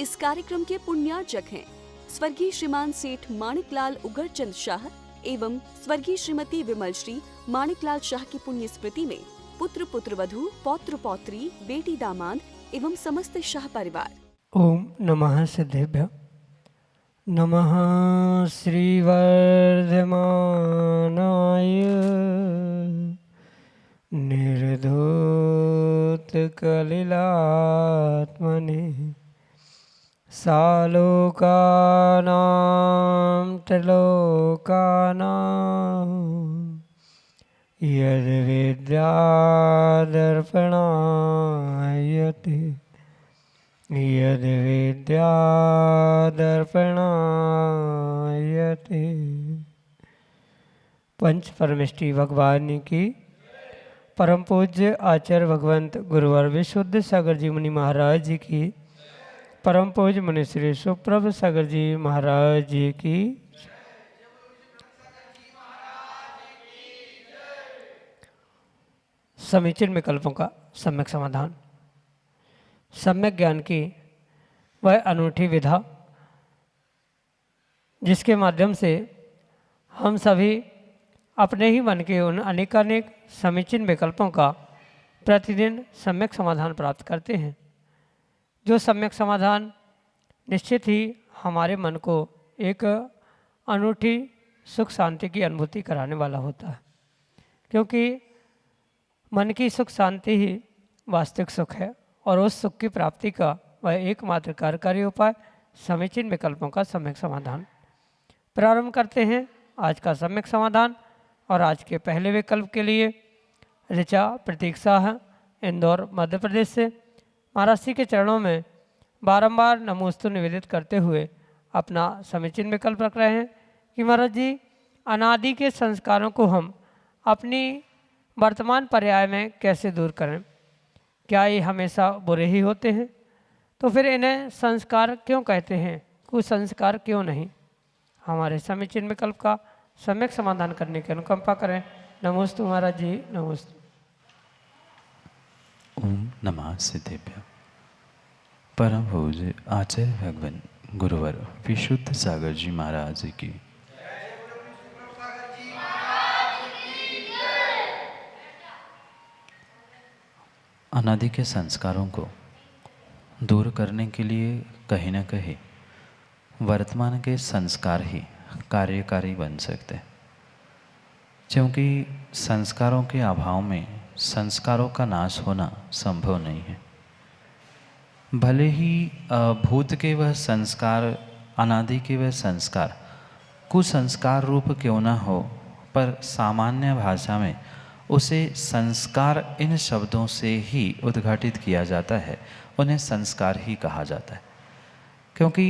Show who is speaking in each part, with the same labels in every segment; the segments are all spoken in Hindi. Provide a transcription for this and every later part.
Speaker 1: इस कार्यक्रम के पुण्यार्चक हैं स्वर्गीय श्रीमान सेठ माणिकलाल उगरचंद शाह एवं स्वर्गीय श्रीमती विमल श्री माणिकलाल शाह की पुण्य स्मृति में पुत्र पुत्रवधू पौत्र पौत्री बेटी दामाद एवं समस्त शाह परिवार।
Speaker 2: ओम नमः सिद्धेभ्य। नमः श्रीवर्धमानाय निर्धूतकलिलात्मने सालोकानां त्रिलोकानां यद्विद्यादर्पणायते यद्विद्यादर्पणायते। पंच परमेष्टि भगवान की परम पूज्य आचार्य भगवंत गुरुवर विशुद्ध सागर जी मुनि महाराज जी की परम पूज्य मुनि श्री सुप्रभ सागर जी महाराज जी की समीचीन विकल्पों का सम्यक समाधान। सम्यक ज्ञान की वह अनूठी विधा जिसके माध्यम से हम सभी अपने ही मन के उन अनेकानेक समीचीन विकल्पों का प्रतिदिन सम्यक समाधान प्राप्त करते हैं, जो सम्यक समाधान निश्चित ही हमारे मन को एक अनूठी सुख शांति की अनुभूति कराने वाला होता है, क्योंकि मन की सुख शांति ही वास्तविक सुख है और उस सुख की प्राप्ति का वह एकमात्र कार्यकारी उपाय समीचीन विकल्पों का सम्यक समाधान। प्रारंभ करते हैं आज का सम्यक समाधान और आज के पहले विकल्प के लिए ऋचा प्रतीक शाह इंदौर मध्य प्रदेश से महाराज जी के चरणों में बारंबार नमोस्तु निवेदित करते हुए अपना समीचीन विकल्प रख रहे हैं कि महाराज जी अनादि के संस्कारों को हम अपनी वर्तमान पर्याय में कैसे दूर करें। क्या ये हमेशा बुरे ही होते हैं? तो फिर इन्हें संस्कार क्यों कहते हैं, कुसंस्कार क्यों नहीं? हमारे समीचीन विकल्प का सम्यक समाधान करने की अनुकंपा करें। नमोस्तु महाराज जी, नमोस्तु।
Speaker 3: ओम नमः सिद्धेभ्य। परम पूज्य आचार्य भगवान गुरुवर विशुद्ध सागर जी महाराज की अनादि के संस्कारों को दूर करने के लिए कहीं न कहीं वर्तमान के संस्कार ही कार्यकारी बन सकते हैं, क्योंकि संस्कारों के अभाव में संस्कारों का नाश होना संभव नहीं है। भले ही भूत के वह संस्कार, अनादि के वह संस्कार कुसंस्कार रूप क्यों न हो, पर सामान्य भाषा में उसे संस्कार इन शब्दों से ही उद्घाटित किया जाता है, उन्हें संस्कार ही कहा जाता है। क्योंकि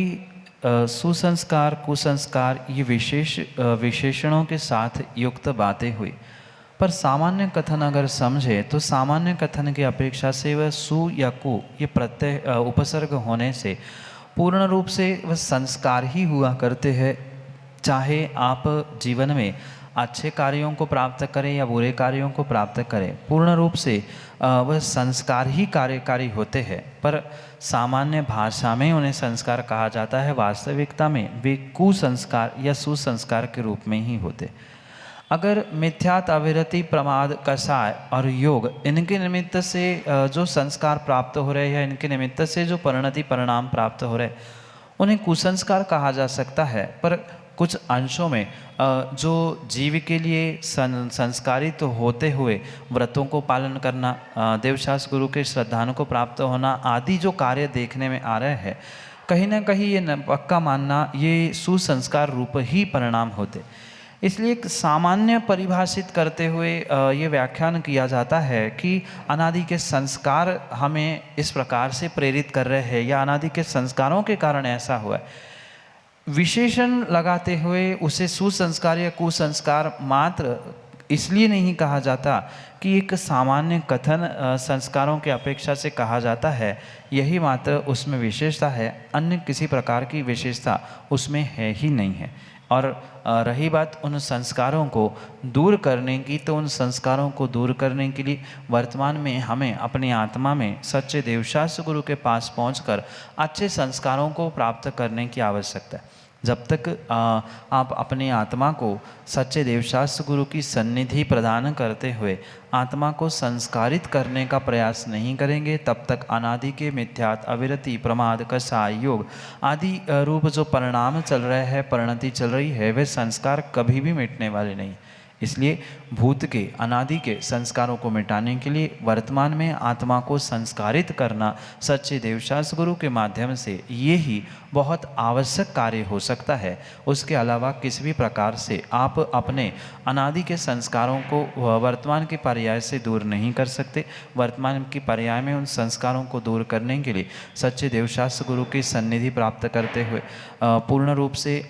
Speaker 3: सुसंस्कार कुसंस्कार ये विशेषणों के साथ युक्त बातें हुई, पर सामान्य कथन अगर समझे तो सामान्य कथन की अपेक्षा से वह सु या कु ये प्रत्यय उपसर्ग होने से पूर्ण रूप से वह संस्कार ही हुआ करते हैं। चाहे आप जीवन में अच्छे कार्यों को प्राप्त करें या बुरे कार्यों को प्राप्त करें, पूर्ण रूप से वह संस्कार ही कार्यकारी होते हैं, पर सामान्य भाषा में उन्हें संस्कार कहा जाता है। वास्तविकता में वे कुसंस्कार या सुसंस्कार के रूप में ही होते। अगर मिथ्यात अविरति प्रमाद कषाय और योग इनके निमित्त से जो संस्कार प्राप्त हो रहे हैं, इनके निमित्त से जो परिणति परिणाम प्राप्त हो रहे, उन्हें कुसंस्कार कहा जा सकता है। पर कुछ अंशों में जो जीव के लिए संस्कारित तो होते हुए व्रतों को पालन करना, देवशास्त्र गुरु के श्रद्धाओं को प्राप्त होना आदि जो कार्य देखने में आ रहे हैं, कहीं ना कहीं ये पक्का मानना ये सुसंस्कार रूप ही परिणाम होते। इसलिए एक सामान्य परिभाषित करते हुए ये व्याख्यान किया जाता है कि अनादि के संस्कार हमें इस प्रकार से प्रेरित कर रहे हैं या अनादि के संस्कारों के कारण ऐसा हुआ है। विशेषण लगाते हुए उसे सुसंस्कार या कुसंस्कार मात्र इसलिए नहीं कहा जाता कि एक सामान्य कथन संस्कारों की अपेक्षा से कहा जाता है, यही मात्र उसमें विशेषता है, अन्य किसी प्रकार की विशेषता उसमें है ही नहीं है। और रही बात उन संस्कारों को दूर करने की, तो उन संस्कारों को दूर करने के लिए वर्तमान में हमें अपनी आत्मा में सच्चे देवशास्त्र गुरु के पास पहुंचकर अच्छे संस्कारों को प्राप्त करने की आवश्यकता है। जब तक आप अपनी आत्मा को सच्चे देवशास्त्र गुरु की सन्निधि प्रदान करते हुए आत्मा को संस्कारित करने का प्रयास नहीं करेंगे, तब तक अनादि के मिथ्यात, अविरति, प्रमाद, कषाय, योग आदि रूप जो परिणाम चल रहे हैं, परिणति चल रही है, वे संस्कार कभी भी मिटने वाले नहीं। इसलिए भूत के, अनादि के संस्कारों को मिटाने के लिए वर्तमान में आत्मा को संस्कारित करना सच्चे देवशास्त्र गुरु के माध्यम से ये ही बहुत आवश्यक कार्य हो सकता है। उसके अलावा किसी भी प्रकार से आप अपने अनादि के संस्कारों को वर्तमान के पर्याय से दूर नहीं कर सकते। वर्तमान के पर्याय में उन संस्कारों को दूर करने के लिए सच्चे देवशास्त्र गुरु की सन्निधि प्राप्त करते हुए पूर्ण रूप से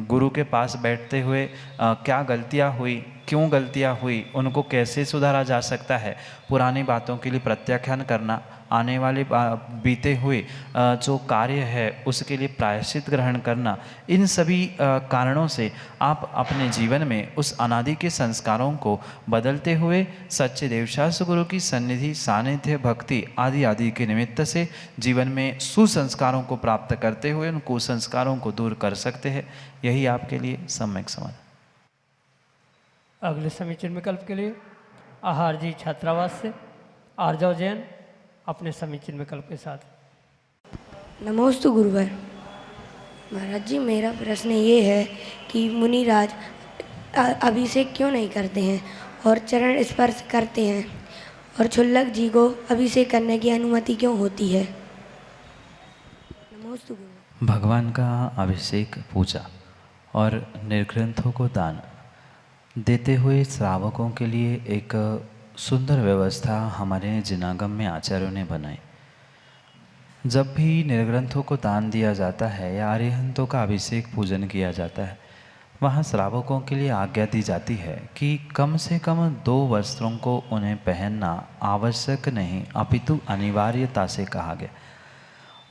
Speaker 3: गुरु के पास बैठते हुए क्या गलतियाँ हुई, क्यों गलतियाँ हुई, उनको कैसे सुधारा जा सकता है, पुरानी बातों के लिए प्रत्याख्यान करना, आने वाले बीते हुए जो कार्य है उसके लिए प्रायश्चित ग्रहण करना, इन सभी कारणों से आप अपने जीवन में उस अनादि के संस्कारों को बदलते हुए सच्चे देवशास्त्र गुरु की सन्निधि, सानिध्य, भक्ति आदि आदि के निमित्त से जीवन में सुसंस्कारों को प्राप्त करते हुए उन कुसंस्कारों को दूर कर सकते हैं। यही आपके लिए सम्यक समाधान।
Speaker 2: अगले समीचीन विकल्प के लिए आहार जी छात्रावास से आर्जव जैन अपने समीचीन विकल्प के साथ।
Speaker 4: नमोस्तु गुरुवर। महाराज जी, मेरा प्रश्न ये है कि मुनिराज अभिषेक क्यों नहीं करते हैं और चरण स्पर्श करते हैं, और क्षुल्लक जी को अभिषेक करने की अनुमति क्यों होती है? नमोस्तु गुरुवर।
Speaker 3: भगवान का अभिषेक, पूजा और निर्ग्रंथों को दान देते हुए श्रावकों के लिए एक सुंदर व्यवस्था हमारे जिनागम में आचार्यों ने बनाई। जब भी निर्ग्रंथों को दान दिया जाता है या अरिहंतों का अभिषेक पूजन किया जाता है, वहाँ श्रावकों के लिए आज्ञा दी जाती है कि कम से कम 2 वस्त्रों को उन्हें पहनना आवश्यक नहीं अपितु अनिवार्यता से कहा गया,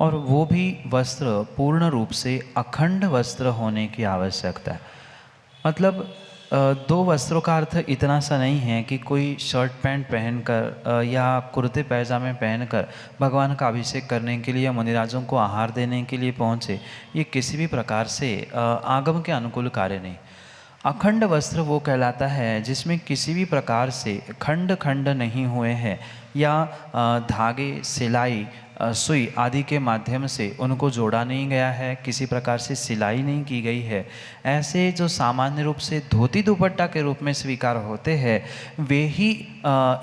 Speaker 3: और वो भी वस्त्र पूर्ण रूप से अखंड वस्त्र होने की आवश्यकता है। मतलब 2 वस्त्रों का अर्थ इतना सा नहीं है कि कोई शर्ट पैंट पहनकर या कुर्ते पैजामे पहनकर भगवान का अभिषेक करने के लिए या मुनिराजों को आहार देने के लिए पहुँचे। ये किसी भी प्रकार से आगम के अनुकूल कार्य नहीं। अखंड वस्त्र वो कहलाता है जिसमें किसी भी प्रकार से खंड खंड नहीं हुए हैं या धागे, सिलाई, सुई आदि के माध्यम से उनको जोड़ा नहीं गया है, किसी प्रकार से सिलाई नहीं की गई है। ऐसे जो सामान्य रूप से धोती दुपट्टा के रूप में स्वीकार होते हैं, वे ही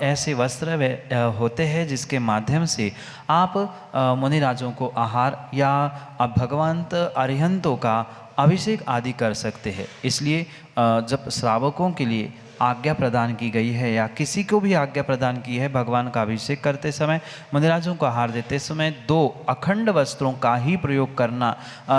Speaker 3: ऐसे वस्त्र होते हैं जिसके माध्यम से आप मुनिराजों को आहार या भगवंत अरिहंतों का अभिषेक आदि कर सकते हैं। इसलिए जब श्रावकों के लिए आज्ञा प्रदान की गई है या किसी को भी आज्ञा प्रदान की है भगवान का अभिषेक करते समय, मुनिराजों को आहार देते समय 2 अखंड वस्त्रों का ही प्रयोग करना,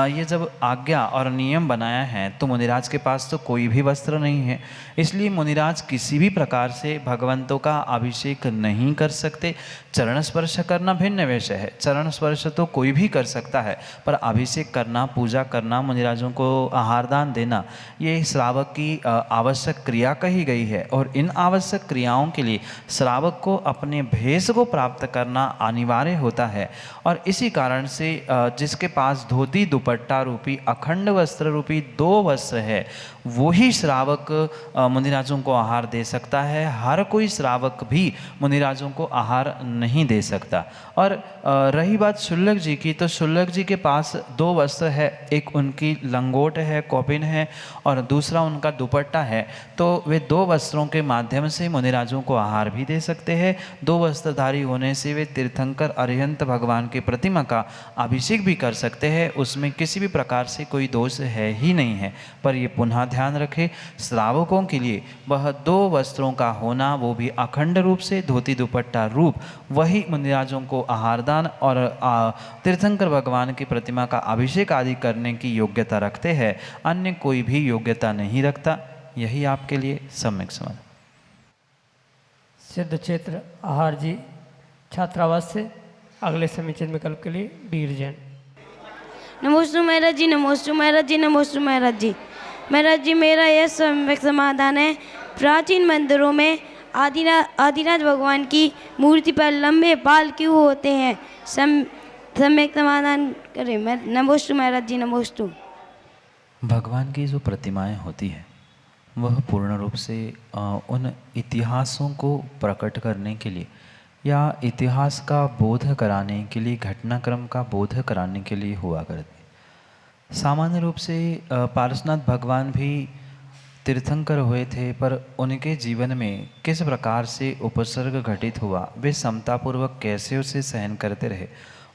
Speaker 3: ये जब आज्ञा और नियम बनाया है तो मुनिराज के पास तो कोई भी वस्त्र नहीं है। इसलिए मुनिराज किसी भी प्रकार से भगवंतों का अभिषेक नहीं कर सकते। चरण स्पर्श करना भिन्न विषय है, चरण स्पर्श तो कोई भी कर सकता है, पर अभिषेक करना, पूजा करना, मुनिराजों को आहार दान देना, ये श्रावक की आवश्यक क्रिया कही गई है। और इन आवश्यक क्रियाओं के लिए श्रावक को अपने भेष को प्राप्त करना अनिवार्य होता है। और इसी कारण से जिसके पास धोती दुपट्टा रूपी अखंड वस्त्र रूपी 2 वस्त्र है, वो ही श्रावक मुनिराजों को आहार दे सकता है। हर कोई श्रावक भी मुनिराजों को आहार नहीं दे सकता। और रही बात क्षुल्लक जी की, तो क्षुल्लक जी के पास 2 वस्त्र है, एक उनकी लंगोट है, कौपिन है, और दूसरा उनका दुपट्टा है। तो वे 2 वस्त्रों के माध्यम से मुनिराजों को आहार भी दे सकते हैं। 2 वस्त्रधारी होने से वे तीर्थंकर अरिहंत भगवान की प्रतिमा का अभिषेक भी कर सकते हैं। उसमें किसी भी प्रकार से कोई दोष है ही नहीं है। पर ये पुनः ध्यान रखें, श्रावकों के लिए वह 2 वस्त्रों का होना, वो भी अखंड रूप से धोती दुपट्टा रूप, वही मुनिराजों को आहार दान और तीर्थंकर भगवान की प्रतिमा का अभिषेक आदि करने की योग्यता रखते हैं। अन्य कोई भी योग्यता नहीं रखता। यही आपके लिए सम्यक समाधान।
Speaker 2: सिद्ध क्षेत्र आहार जी छात्रावास से अगले समीचीन विकल्प के लिए वीर जैन।
Speaker 4: नमोस्तु महाराज जी, नमोस्तु महाराज जी, नमोस्तु महाराज जी। महाराज जी मेरा यह सम्यक समाधान है, प्राचीन मंदिरों में आदिनाथ भगवान की मूर्ति पर लंबे बाल क्यों होते हैं? सम्यक समाधान करें। मैं नमोस्तु महाराज जी, नमोस्तु।
Speaker 3: भगवान की जो प्रतिमाएं होती है वह पूर्ण रूप से उन इतिहासों को प्रकट करने के लिए या इतिहास का बोध कराने के लिए, घटनाक्रम का बोध कराने के लिए हुआ करती। सामान्य रूप से पारसनाथ भगवान भी तीर्थंकर हुए थे, पर उनके जीवन में किस प्रकार से उपसर्ग घटित हुआ, वे समतापूर्वक कैसे उसे सहन करते रहे,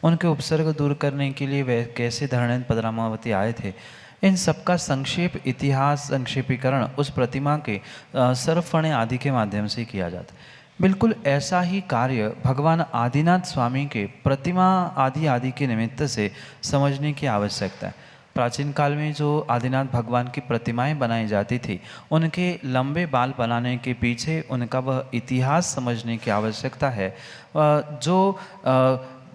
Speaker 3: उनके उपसर्ग दूर करने के लिए वे कैसे धरणेन्द्र पद्मावती आए थे, इन सबका संक्षेप इतिहास संक्षेपीकरण उस प्रतिमा के सर्वफणे आदि के माध्यम से किया जाता है। बिल्कुल ऐसा ही कार्य भगवान आदिनाथ स्वामी के प्रतिमा आदि के निमित्त से समझने की आवश्यकता है। प्राचीन काल में जो आदिनाथ भगवान की प्रतिमाएं बनाई जाती थी, उनके लंबे बाल बनाने के पीछे उनका वह इतिहास समझने की आवश्यकता है। जो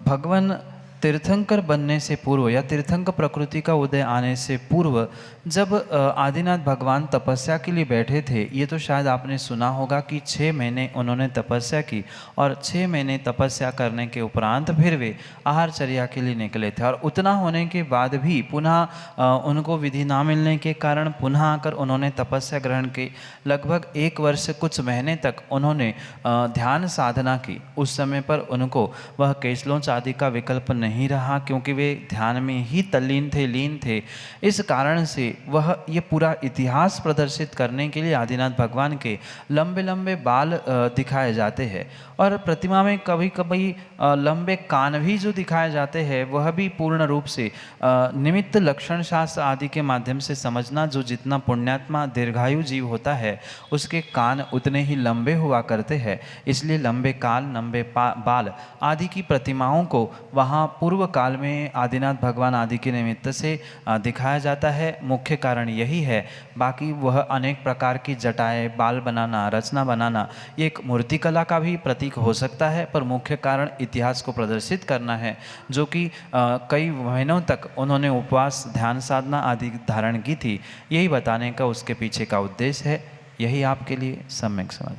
Speaker 3: भगवान तीर्थंकर बनने से पूर्व या तीर्थंकर प्रकृति का उदय आने से पूर्व जब आदिनाथ भगवान तपस्या के लिए बैठे थे, ये तो शायद आपने सुना होगा कि 6 महीने उन्होंने तपस्या की और 6 महीने तपस्या करने के उपरांत फिर वे आहारचर्या के लिए निकले थे। और उतना होने के बाद भी पुनः उनको विधि ना मिलने के कारण पुनः आकर उन्होंने तपस्या ग्रहण की। लगभग 1 वर्ष कुछ महीने तक उन्होंने ध्यान साधना की। उस समय पर उनको वह केशलोंच आदि का विकल्प नहीं रहा, क्योंकि वे ध्यान में ही तल्लीन थे, लीन थे। इस कारण से वह ये पूरा इतिहास प्रदर्शित करने के लिए आदिनाथ भगवान के लंबे लंबे बाल दिखाए जाते हैं। और प्रतिमा में कभी कभी लंबे कान भी जो दिखाए जाते हैं, वह भी पूर्ण रूप से निमित्त लक्षण शास्त्र आदि के माध्यम से समझना। जो जितना पुण्यात्मा दीर्घायु जीव होता है, उसके कान उतने ही लंबे हुआ करते हैं, इसलिए लंबे कान, लंबे बाल आदि की प्रतिमाओं को वहाँ पूर्व काल में आदिनाथ भगवान आदि के निमित्त से दिखाया जाता है। मुख्य कारण यही है। बाकी वह अनेक प्रकार की जटाएं, बाल बनाना, रचना बनाना, ये एक मूर्तिकला का भी प्रतीक हो सकता है, पर मुख्य कारण इतिहास को प्रदर्शित करना है, जो कि कई महीनों तक उन्होंने उपवास, ध्यान साधना आदि धारण की थी। यही बताने का उसके पीछे का उद्देश्य है। यही आपके लिए सम्यक समझ।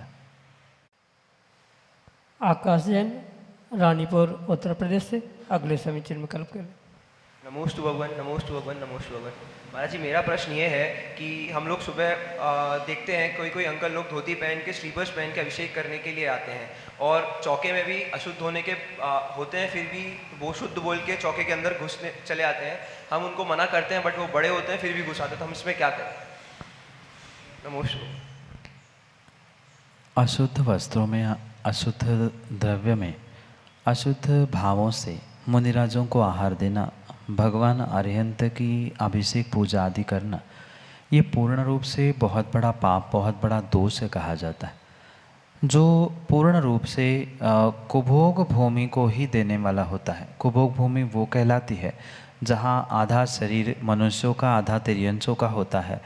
Speaker 2: आकाश जैन, रानीपुर, उत्तर प्रदेश से अगले समीचीन विकल्प करें।
Speaker 5: नमोस्तु भगवान, नमोस्तु भगवान, नमोस्तु भगवान। महाराज जी मेरा प्रश्न ये है कि हम लोग सुबह देखते हैं कोई कोई अंकल लोग धोती पहन के, स्लीपर्स पहन के अभिषेक करने के लिए आते हैं, और चौके में भी अशुद्ध होने के होते हैं, फिर भी वो शुद्ध बोल के चौके के अंदर घुसने चले आते हैं। हम उनको मना करते हैं, बट वो बड़े होते हैं फिर भी घुस आते हैं, तो हम इसमें क्या करें? नमोस्तु।
Speaker 3: अशुद्ध वस्त्रों में, अशुद्ध द्रव्य में, अशुद्ध भावों से मुनिराजों को आहार देना, भगवान अरिहंत की अभिषेक पूजा आदि करना, ये पूर्ण रूप से बहुत बड़ा पाप, बहुत बड़ा दोष कहा जाता है, जो पूर्ण रूप से कुभोग भूमि को ही देने वाला होता है। कुभोग भूमि वो कहलाती है जहाँ आधा शरीर मनुष्यों का, आधा तिर्यंचों का होता है।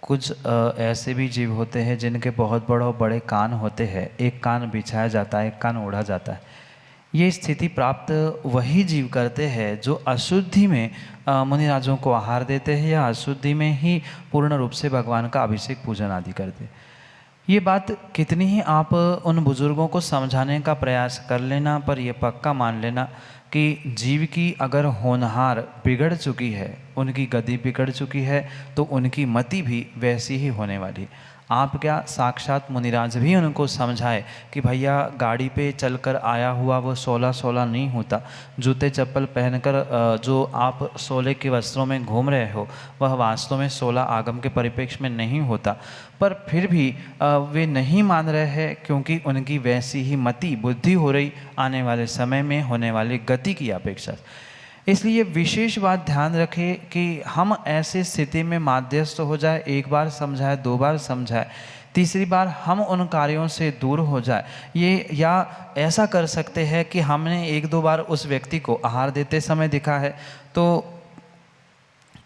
Speaker 3: कुछ ऐसे भी जीव होते हैं जिनके बहुत बड़े कान होते हैं, एक कान बिछाया जाता है, एक कान ओढ़ा जाता है। ये स्थिति प्राप्त वही जीव करते हैं जो अशुद्धि में मुनिराजों को आहार देते हैं, या अशुद्धि में ही पूर्ण रूप से भगवान का अभिषेक पूजन आदि करते हैं। ये बात कितनी ही आप उन बुजुर्गों को समझाने का प्रयास कर लेना, पर यह पक्का मान लेना कि जीव की अगर होनहार बिगड़ चुकी है, उनकी गति बिगड़ चुकी है, तो उनकी मति भी वैसी ही होने वाली। आप क्या, साक्षात मुनिराज भी उनको समझाए कि भैया गाड़ी पे चलकर आया हुआ वो 16 नहीं होता। जूते चप्पल पहनकर जो आप 16 के वस्त्रों में घूम रहे हो, वह वास्तव में 16 आगम के परिप्रेक्ष्य में नहीं होता। पर फिर भी वे नहीं मान रहे हैं, क्योंकि उनकी वैसी ही मति, बुद्धि हो रही आने वाले समय में होने वाली गति की अपेक्षा। इसलिए विशेष बात ध्यान रखें कि हम ऐसे स्थिति में माध्यस्थ हो जाए, एक बार समझाए, 2 बार समझाए, तीसरी बार हम उन कार्यों से दूर हो जाए। ये या ऐसा कर सकते हैं कि हमने 1-2 बार उस व्यक्ति को आहार देते समय देखा है, तो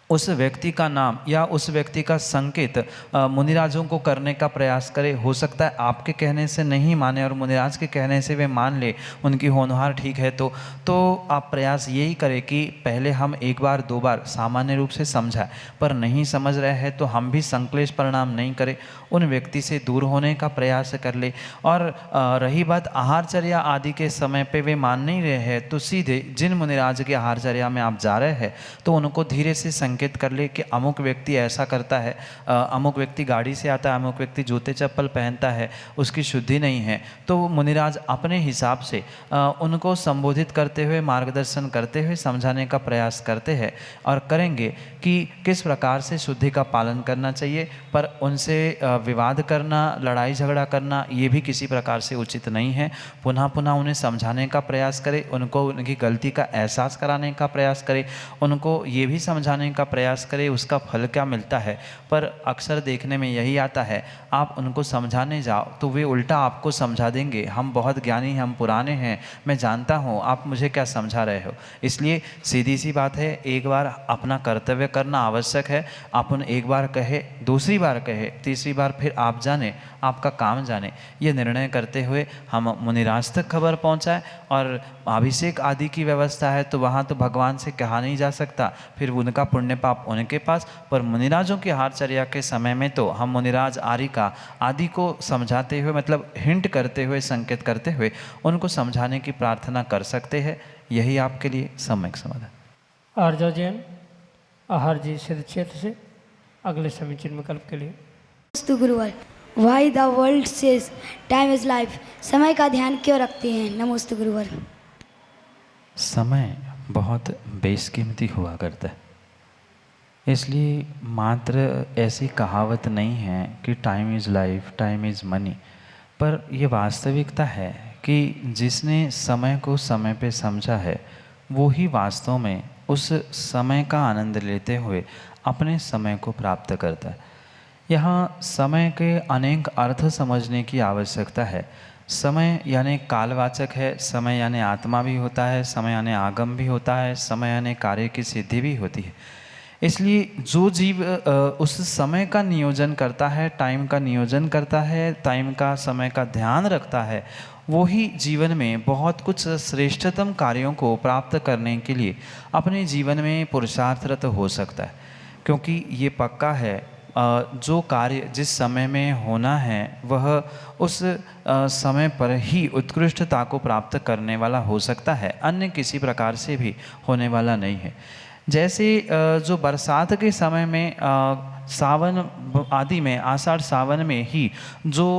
Speaker 3: उस व्यक्ति का नाम या उस व्यक्ति का संकेत मुनिराजों को करने का प्रयास करे। हो सकता है आपके कहने से नहीं माने और मुनिराज के कहने से वे मान ले, उनकी होनहार ठीक है तो आप प्रयास यही करें कि पहले हम एक बार दो बार सामान्य रूप से समझाएं, पर नहीं समझ रहे हैं तो हम भी संक्लेश परिणाम नहीं करें, उन व्यक्ति से दूर होने का प्रयास कर ले। और रही बात आहारचर्या आदि के समय पे वे मान नहीं रहे हैं तो सीधे जिन मुनिराज के आहारचर्या में आप जा रहे हैं तो उनको धीरे से संकेत कर ले कि अमुक व्यक्ति ऐसा करता है, अमुक व्यक्ति गाड़ी से आता है, अमुक व्यक्ति जूते चप्पल पहनता है, उसकी शुद्धि नहीं है। तो मुनिराज अपने हिसाब से उनको संबोधित करते हुए, मार्गदर्शन करते हुए समझाने का प्रयास करते हैं और करेंगे कि किस प्रकार से शुद्धि का पालन करना चाहिए। पर उनसे विवाद करना, लड़ाई झगड़ा करना ये भी किसी प्रकार से उचित नहीं है। पुनः पुनः उन्हें समझाने का प्रयास करें, उनको उनकी गलती का एहसास कराने का प्रयास करें, उनको ये भी समझाने का प्रयास करें उसका फल क्या मिलता है। पर अक्सर देखने में यही आता है, आप उनको समझाने जाओ तो वे उल्टा आपको समझा देंगे, हम बहुत ज्ञानी हैं, हम पुराने हैं, मैं जानता हूँ, आप मुझे क्या समझा रहे हो। इसलिए सीधी सी बात है, एक बार अपना कर्तव्य करना आवश्यक है। अपन एक बार कहे, दूसरी बार कहे, तीसरी बार फिर आप जाने, आपका काम जाने, ये निर्णय करते हुए हम मुनिराज तक खबर पहुँचाएँ। और अभिषेक आदि की व्यवस्था है तो वहाँ तो भगवान से कहा नहीं जा सकता, फिर उनका पुण्य पाप उनके पास। पर मुनिराजों की आहारचर्या के समय में तो हम मुनिराज आरिका आदि को समझाते हुए, मतलब हिंट करते हुए, संकेत करते हुए उनको समझाने की प्रार्थना कर सकते हैं। यही आपके लिए सम्यक समाधान।
Speaker 2: आर्जा जैन आहार जी सिद्ध क्षेत्र से अगले समीचीन विकल्प के लिए।
Speaker 4: नमस्ते गुरुवर। Why the world says time is life, समय का ध्यान क्यों रखते हैं? नमस्ते गुरुवर।
Speaker 3: समय बहुत बेशकीमती हुआ करता है, इसलिए मात्र ऐसी कहावत नहीं है कि time is life, time is money. पर यह वास्तविकता है कि जिसने समय को समय पे समझा है वो ही वास्तव में उस समय का आनंद लेते हुए अपने समय को प्राप्त करता है। यहाँ समय के अनेक अर्थ समझने की आवश्यकता है। समय यानी कालवाचक है, समय यानी आत्मा भी होता है, समय यानी आगम भी होता है, समय यानी कार्य की सिद्धि भी होती है। इसलिए जो जीव उस समय का नियोजन करता है, टाइम का नियोजन करता है, टाइम का, समय का ध्यान रखता है, वो ही जीवन में बहुत कुछ श्रेष्ठतम कार्यों को प्राप्त करने के लिए अपने जीवन में पुरुषार्थरत हो सकता है। क्योंकि ये पक्का है, जो कार्य जिस समय में होना है वह उस समय पर ही उत्कृष्टता को प्राप्त करने वाला हो सकता है, अन्य किसी प्रकार से भी होने वाला नहीं है। जैसे जो बरसात के समय में सावन आदि में, आषाढ़ सावन में ही जो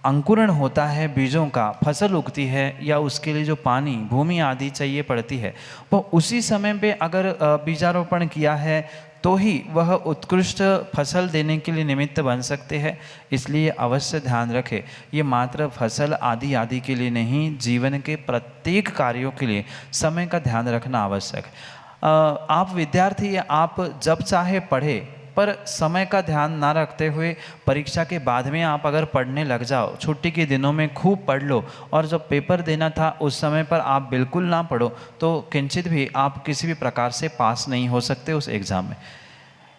Speaker 3: अंकुरण होता है बीजों का, फसल उगती है या उसके लिए जो पानी, भूमि आदि चाहिए पड़ती है, वो उसी समय पे अगर बीजारोपण किया है तो ही वह उत्कृष्ट फसल देने के लिए निमित्त बन सकते हैं। इसलिए अवश्य ध्यान रखें, ये मात्र फसल आदि आदि के लिए नहीं, जीवन के प्रत्येक कार्यों के लिए समय का ध्यान रखना आवश्यक है। आप विद्यार्थी, आप जब चाहे पढ़े, पर समय का ध्यान ना रखते हुए परीक्षा के बाद में आप अगर पढ़ने लग जाओ, छुट्टी के दिनों में खूब पढ़ लो और जब पेपर देना था उस समय पर आप बिल्कुल ना पढ़ो, तो किंचित भी आप किसी भी प्रकार से पास नहीं हो सकते उस एग्ज़ाम में।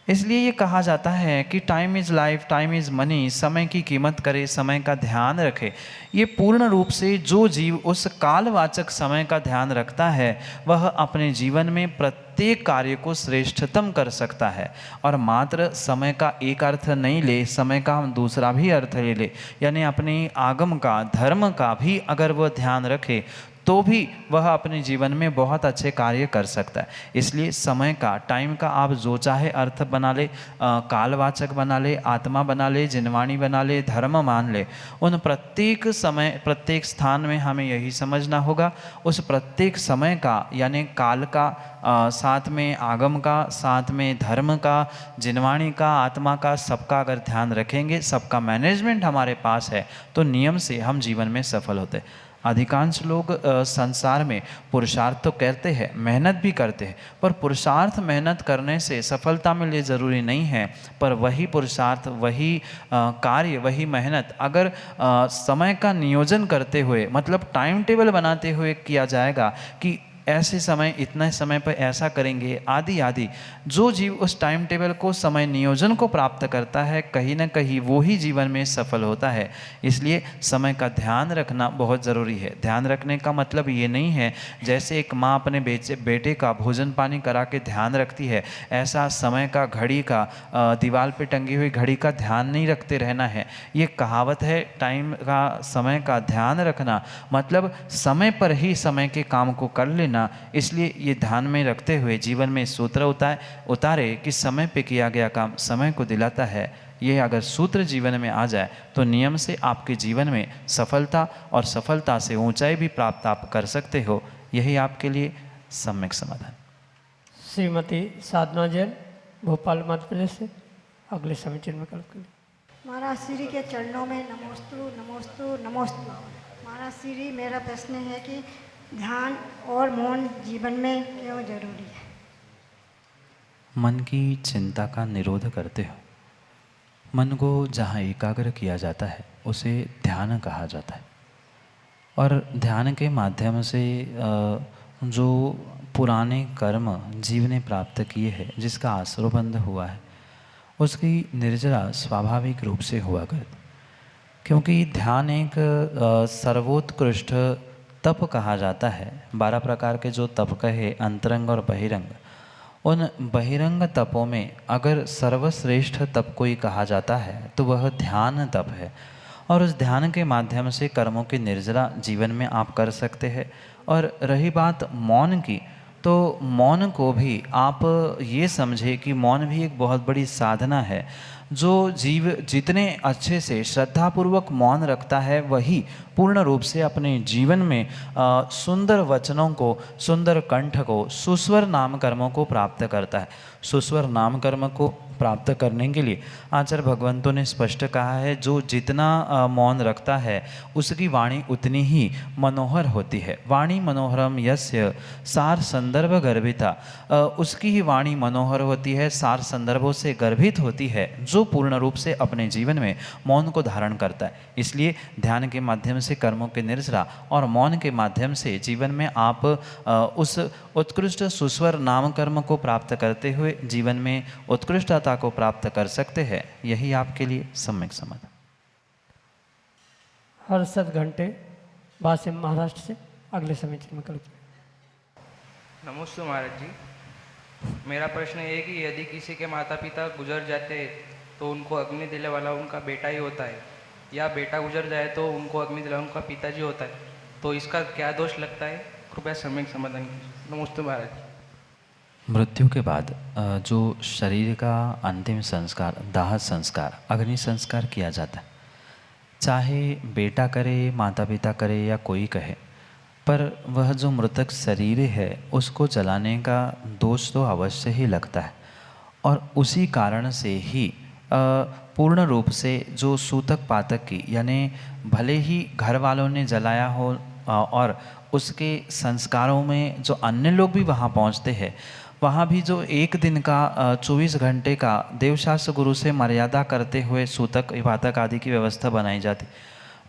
Speaker 3: इसलिए ये कहा जाता है कि time is life, time is money, समय की कीमत करे, समय का ध्यान रखे। ये पूर्ण रूप से जो जीव उस कालवाचक समय का ध्यान रखता है वह अपने जीवन में प्रत्येक कार्य को श्रेष्ठतम कर सकता है। और मात्र समय का एक अर्थ नहीं ले, समय का हम दूसरा भी अर्थ ले ले, यानी अपने आगम का, धर्म का भी अगर वह ध्यान रखे तो भी वह अपने जीवन में बहुत अच्छे कार्य कर सकता है। इसलिए समय का, टाइम का आप जो चाहे अर्थ बना ले, कालवाचक बना ले, आत्मा बना ले, जिनवाणी बना ले, धर्म मान ले, उन प्रत्येक समय, प्रत्येक स्थान में हमें यही समझना होगा। उस प्रत्येक समय का यानी काल का, साथ में आगम का, साथ में धर्म का, जिनवाणी का, आत्मा का, सबका अगर ध्यान रखेंगे, सबका मैनेजमेंट हमारे पास है तो नियम से हम जीवन में सफल होते हैं। अधिकांश लोग संसार में पुरुषार्थ तो करते हैं, मेहनत भी करते हैं, पर पुरुषार्थ मेहनत करने से सफलता मिले ज़रूरी नहीं है। पर वही पुरुषार्थ, वही कार्य, वही मेहनत अगर समय का नियोजन करते हुए, मतलब टाइम टेबल बनाते हुए किया जाएगा कि ऐसे समय इतने समय पर ऐसा करेंगे आदि आदि। जो जीव उस टाइम टेबल को, समय नियोजन को प्राप्त करता है, कहीं ना कहीं वो ही जीवन में सफल होता है। इसलिए समय का ध्यान रखना बहुत ज़रूरी है। ध्यान रखने का मतलब ये नहीं है जैसे एक माँ अपने बेटे का भोजन पानी करा के ध्यान रखती है, ऐसा समय का, घड़ी का, दीवार पे टंगी हुई घड़ी का ध्यान नहीं रखते रहना है। ये कहावत है, टाइम का, समय का ध्यान रखना मतलब समय पर ही समय के काम को कर लेना। इसलिए ये ध्यान में रखते हुए जीवन में सूत्र उतारे कि समय पे किया गया काम समय को दिलाता है। ये अगर सूत्र जीवन में आ जाए तो नियम से आपके जीवन में सफलता और सफलता से ऊंचाई भी प्राप्त आप कर सकते हो। यही आपके लिए सम्यक समाधान।
Speaker 2: श्रीमती साधना जैन, भोपाल, मध्य प्रदेश से अगले समीचीन विकल्प के लिए।
Speaker 6: महाराज श्री के चरणों में नमोस्तु नमोस्तु नमोस्तु। महाराज श्री, मेरा प्रश्न है कि ध्यान और मौन जीवन में क्यों जरूरी है?
Speaker 3: मन की चिंता का निरोध करते हो। मन को जहाँ एकाग्र किया जाता है उसे ध्यान कहा जाता है। और ध्यान के माध्यम से जो पुराने कर्म जीव ने प्राप्त किए हैं, जिसका आश्रयबंध हुआ है, उसकी निर्जरा स्वाभाविक रूप से हुआ करती। क्योंकि ध्यान एक सर्वोत्कृष्ट तप कहा जाता है। 12 प्रकार के जो तप कहे, अंतरंग और बहिरंग, उन बहिरंग तपों में अगर सर्वश्रेष्ठ तप कोई कहा जाता है तो वह ध्यान तप है। और उस ध्यान के माध्यम से कर्मों की निर्जरा जीवन में आप कर सकते हैं। और रही बात मौन की, तो मौन को भी आप ये समझे कि मौन भी एक बहुत बड़ी साधना है। जो जीव जितने अच्छे से श्रद्धापूर्वक मौन रखता है वही पूर्ण रूप से अपने जीवन में सुंदर वचनों को, सुंदर कंठ को, सुस्वर नाम कर्मों को प्राप्त करता है। सुस्वर नाम कर्म को प्राप्त करने के लिए आचार्य भगवंतों ने स्पष्ट कहा है, जो जितना मौन रखता है उसकी वाणी उतनी ही मनोहर होती है। वाणी मनोहरम यस्य सार संदर्भ गर्भिता, उसकी ही वाणी मनोहर होती है, सार संदर्भों से गर्भित होती है, जो पूर्ण रूप से अपने जीवन में मौन को धारण करता है। इसलिए ध्यान के माध्यम से कर्मों के निर्जरा और मौन के माध्यम से जीवन में आप उस उत्कृष्ट सुस्वर नाम कर्म को प्राप्त करते हुए जीवन में उत्कृष्टता को प्राप्त कर सकते हैं। यही आपके लिए सम्यक समाधान।
Speaker 2: हर्षद घंटे, वासिम, महाराष्ट्र से अगले समीचीन विकल्प।
Speaker 7: नमस्ते महाराज जी, मेरा प्रश्न ये है कि यदि किसी के माता पिता गुजर जाते हैं तो उनको अग्नि देने वाला उनका बेटा ही होता है, या बेटा गुजर जाए तो उनको अग्नि दिला उनका पिताजी होता है, तो इसका क्या दोष लगता है? कृपया सम्यक समाधान कीजिए। नमस्ते महाराज।
Speaker 3: मृत्यु के बाद जो शरीर का अंतिम संस्कार, दाह संस्कार, अग्नि संस्कार किया जाता है, चाहे बेटा करे, माता पिता करे या कोई कहे, पर वह जो मृतक शरीर है उसको जलाने का दोष तो अवश्य ही लगता है। और उसी कारण से ही पूर्ण रूप से जो सूतक पातक की, यानी भले ही घर वालों ने जलाया हो और उसके संस्कारों में जो अन्य लोग भी वहाँ पहुँचते हैं, वहाँ भी जो एक दिन का 24 घंटे का देवशास्त्र गुरु से मर्यादा करते हुए सूतक पातक आदि की व्यवस्था बनाई जाती,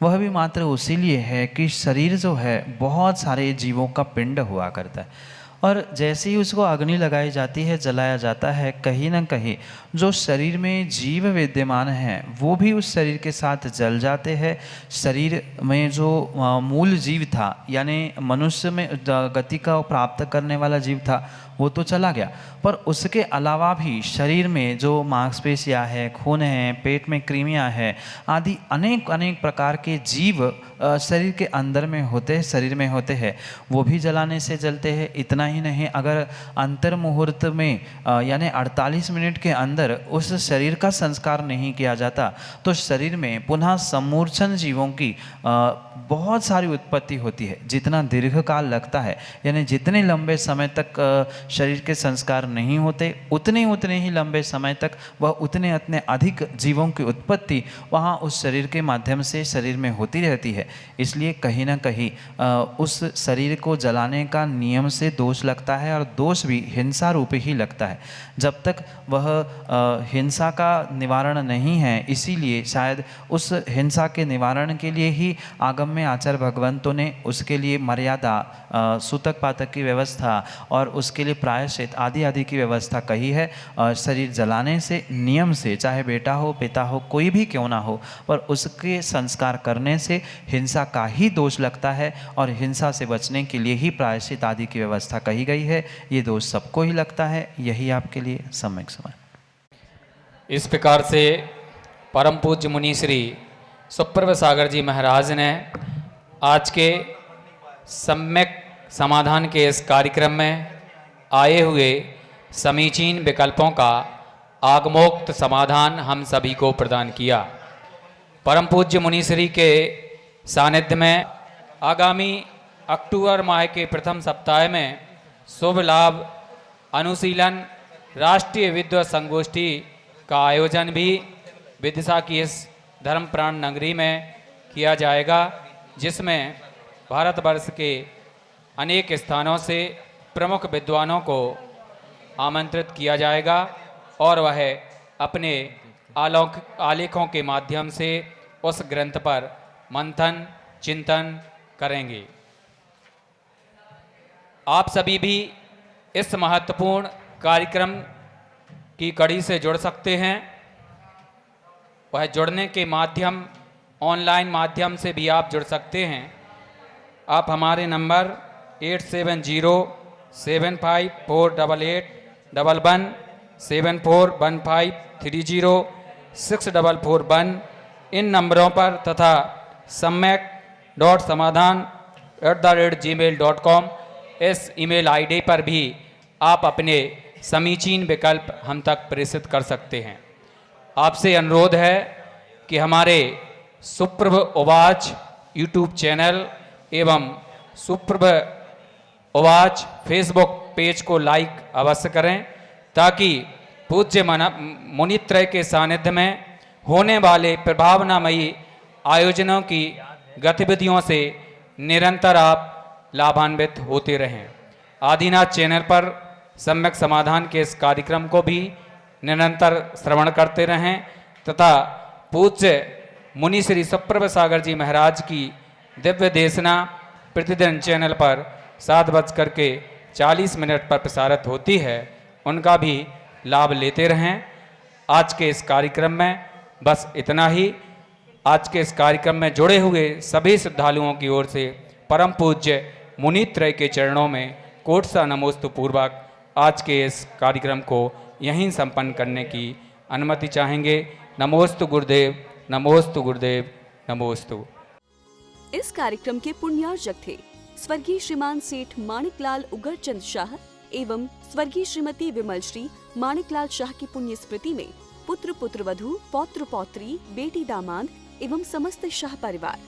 Speaker 3: वह भी मात्र उसीलिए है कि शरीर जो है बहुत सारे जीवों का पिंड हुआ करता है। और जैसे ही उसको अग्नि लगाई जाती है, जलाया जाता है, कहीं ना कहीं जो शरीर में जीव विद्यमान हैं वो भी उस शरीर के साथ जल जाते हैं। शरीर में जो मूल जीव था, यानी मनुष्य में गति का प्राप्त करने वाला जीव था, वो तो चला गया, पर उसके अलावा भी शरीर में जो मांसपेशियाँ है, खून है, पेट में कृमियाँ है आदि अनेक अनेक प्रकार के जीव शरीर के अंदर में होते हैं, शरीर में होते हैं, वो भी जलाने से जलते हैं। इतना ही नहीं, अगर अंतर मुहूर्त में यानी 48 मिनट के अंदर उस शरीर का संस्कार नहीं किया जाता तो शरीर में पुनः समूर्छन जीवों की बहुत सारी उत्पत्ति होती है। जितना दीर्घ काल लगता है, यानी जितने लंबे समय तक शरीर के संस्कार नहीं होते, उतने ही लंबे समय तक वह उतने अधिक जीवों की उत्पत्ति वहाँ उस शरीर के माध्यम से शरीर में होती रहती है। इसलिए कहीं ना कहीं उस शरीर को जलाने का नियम से दोष लगता है, और दोष भी हिंसा रूपी ही लगता है। जब तक वह हिंसा का निवारण नहीं है, इसीलिए शायद उस हिंसा के निवारण के लिए ही आगम आगम में आचार्य भगवंतों ने उसके लिए मर्यादा, सूतक पातक की व्यवस्था और उसके लिए प्रायश्चित आदि आदि की व्यवस्था कही है। शरीर जलाने से नियम से, चाहे बेटा हो पिता हो कोई भी क्यों ना हो, पर उसके संस्कार करने से हिंसा का ही दोष लगता है और हिंसा से बचने के लिए ही प्रायश्चित आदि की व्यवस्था कही गई है। ये दोष सबको ही लगता है, यही आपके लिए सम्यक समय।
Speaker 8: इस प्रकार से परम पूज्य मुनि श्री सुप्रभ सागर जी महाराज ने आज के सम्यक समाधान के इस कार्यक्रम में आए हुए समीचीन विकल्पों का आगमोक्त समाधान हम सभी को प्रदान किया। परम पूज्य मुनि श्री के सानिध्य में आगामी अक्टूबर माह के प्रथम सप्ताह में शुभ लाभ अनुशीलन राष्ट्रीय विद्वत संगोष्ठी का आयोजन भी विदिशा की इस धर्म प्राण नगरी में किया जाएगा, जिसमें भारतवर्ष के अनेक स्थानों से प्रमुख विद्वानों को आमंत्रित किया जाएगा और वह अपने आलेखों के माध्यम से उस ग्रंथ पर मंथन चिंतन करेंगे। आप सभी भी इस महत्वपूर्ण कार्यक्रम की कड़ी से जुड़ सकते हैं। वह जुड़ने के माध्यम ऑनलाइन माध्यम से भी आप जुड़ सकते हैं। आप हमारे नंबर 8707548811 7415306441 इन नंबरों पर तथा samyak.samadhan@gmail.com इस ईमेल आईडी पर भी आप अपने समीचीन विकल्प हम तक प्रेषित कर सकते हैं। आपसे अनुरोध है कि हमारे सुप्रभ उवाच यूट्यूब चैनल एवं सुप्रभ उवाच फेसबुक पेज को लाइक अवश्य करें, ताकि पूज्य मुनित्रय के सानिध्य में होने वाले प्रभावनामयी आयोजनों की गतिविधियों से निरंतर आप लाभान्वित होते रहें। आदिनाथ चैनल पर सम्यक समाधान के इस कार्यक्रम को भी निरंतर श्रवण करते रहें तथा पूज्य मुनि श्री सुप्रभ सागर जी महाराज की दिव्य देशना प्रतिदिन चैनल पर 7:40 पर प्रसारित होती है, उनका भी लाभ लेते रहें। आज के इस कार्यक्रम में बस इतना ही। आज के इस कार्यक्रम में जुड़े हुए सभी श्रद्धालुओं की ओर से परम पूज्य मुनित्रय के चरणों में कोटि सा नमोस्तु पूर्वक आज के इस कार्यक्रम को यहीं संपन्न करने की अनुमति चाहेंगे। नमोस्तु गुरुदेव, नमोस्तु गुरुदेव, नमोस्तु।
Speaker 1: इस कार्यक्रम के पुण्यार्जक थे स्वर्गीय श्रीमान सेठ माणिकलाल उगरचंद शाह एवं स्वर्गीय श्रीमती विमल श्री माणिकलाल शाह की पुण्य स्मृति में पुत्र पुत्रवधू, पौत्र पौत्री, बेटी दामाद एवं समस्त शाह परिवार।